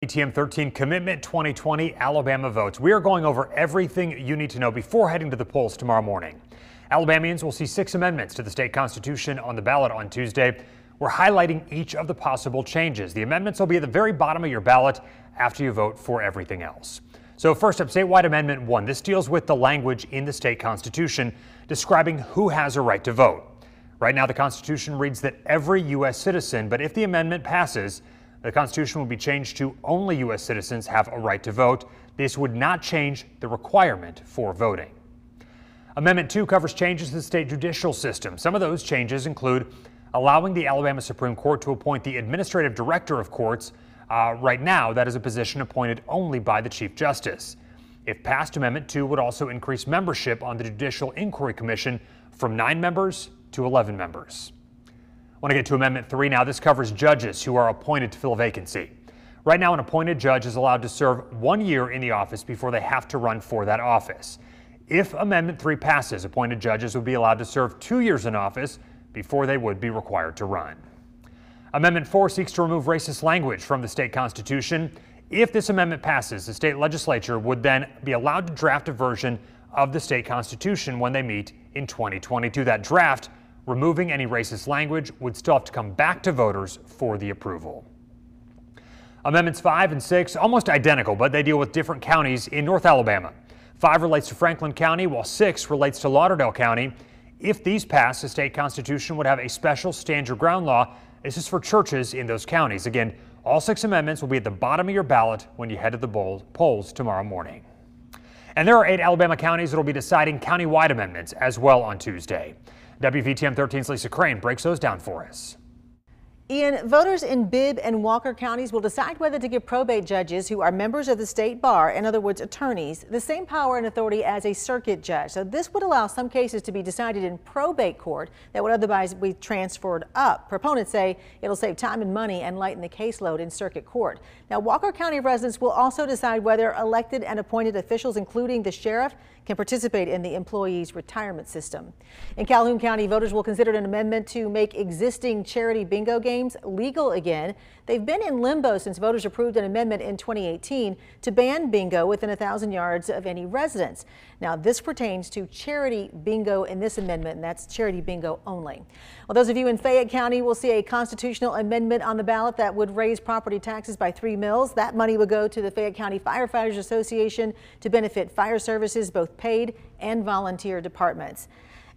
ATM 13 Commitment 2020 Alabama votes. We are going over everything you need to know before heading to the polls tomorrow morning. Alabamians will see 6 amendments to the state constitution on the ballot on Tuesday. We're highlighting each of the possible changes. The amendments will be at the very bottom of your ballot after you vote for everything else. So first up, statewide Amendment 1. This deals with the language in the state constitution describing who has a right to vote. Right now, the Constitution reads that every U.S. citizen, but if the amendment passes, the Constitution will be changed to only U.S. citizens have a right to vote. This would not change the requirement for voting. Amendment 2 covers changes to the state judicial system. Some of those changes include allowing the Alabama Supreme Court to appoint the administrative director of courts. Right now, that is a position appointed only by the Chief Justice. If passed, Amendment 2 would also increase membership on the Judicial Inquiry Commission from 9 members to 11 members. I want to get to Amendment 3 now. This covers judges who are appointed to fill a vacancy. Right now, an appointed judge is allowed to serve 1 year in the office before they have to run for that office. If Amendment 3 passes, appointed judges would be allowed to serve 2 years in office before they would be required to run. Amendment 4 seeks to remove racist language from the state constitution. If this amendment passes, the state legislature would then be allowed to draft a version of the state constitution when they meet in 2022. That draft, removing any racist language, would still have to come back to voters for the approval. Amendments 5 and 6, almost identical, but they deal with different counties in North Alabama. 5 relates to Franklin County, while 6 relates to Lauderdale County. If these pass, the state constitution would have a special stand your ground law. This is for churches in those counties. Again, all 6 amendments will be at the bottom of your ballot when you head to the polls tomorrow morning. And there are 8 Alabama counties that will be deciding countywide amendments as well on Tuesday. WVTM 13's Lisa Crane breaks those down for us. Ian, voters in Bibb and Walker counties will decide whether to give probate judges who are members of the state bar, in other words attorneys, the same power and authority as a circuit judge. So this would allow some cases to be decided in probate court that would otherwise be transferred up. Proponents say it'll save time and money and lighten the caseload in circuit court. Now, Walker County residents will also decide whether elected and appointed officials, including the sheriff, can participate in the employees' retirement system. In Calhoun County, voters will consider an amendment to make existing charity bingo games legal again. They've been in limbo since voters approved an amendment in 2018 to ban bingo within 1,000 yards of any residence. Now, this pertains to charity bingo in this amendment, and that's charity bingo only. Well, those of you in Fayette County will see a constitutional amendment on the ballot that would raise property taxes by 3 mills. That money would go to the Fayette County Firefighters Association to benefit fire services, both paid and volunteer departments.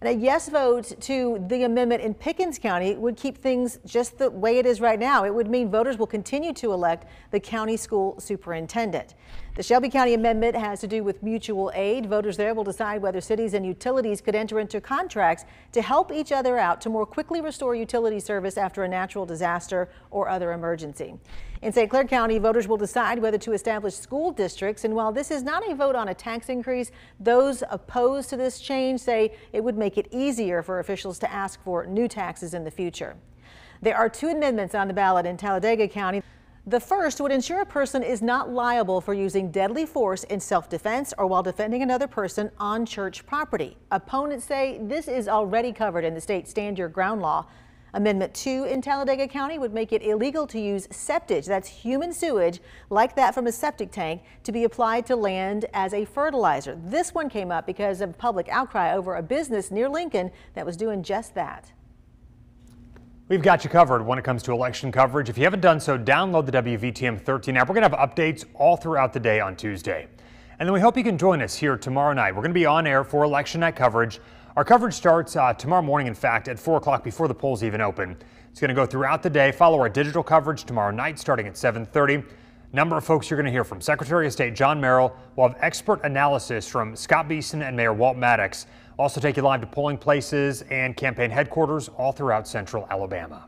And a yes vote to the amendment in Pickens County would keep things just the way it is right now. It would mean voters will continue to elect the county school superintendent. The Shelby County amendment has to do with mutual aid. Voters there will decide whether cities and utilities could enter into contracts to help each other out to more quickly restore utility service after a natural disaster or other emergency. In St. Clair County, voters will decide whether to establish school districts. And while this is not a vote on a tax increase, those opposed to this change say it would make it easier for officials to ask for new taxes in the future. There are 2 amendments on the ballot in Talladega County. The first would ensure a person is not liable for using deadly force in self-defense or while defending another person on church property. Opponents say this is already covered in the state stand your ground law. Amendment 2 in Talladega County would make it illegal to use septage, that's human sewage, like that from a septic tank, to be applied to land as a fertilizer. This one came up because of public outcry over a business near Lincoln that was doing just that. We've got you covered when it comes to election coverage. If you haven't done so, download the WVTM 13 app. We're going to have updates all throughout the day on Tuesday. And then we hope you can join us here tomorrow night. We're going to be on air for election night coverage. Our coverage starts tomorrow morning, in fact, at 4 o'clock before the polls even open. It's going to go throughout the day. Follow our digital coverage tomorrow night starting at 7:30. Number of folks you're going to hear from: Secretary of State John Merrill. We'll have expert analysis from Scott Beeson and Mayor Walt Maddox. We'll also take you live to polling places and campaign headquarters all throughout central Alabama.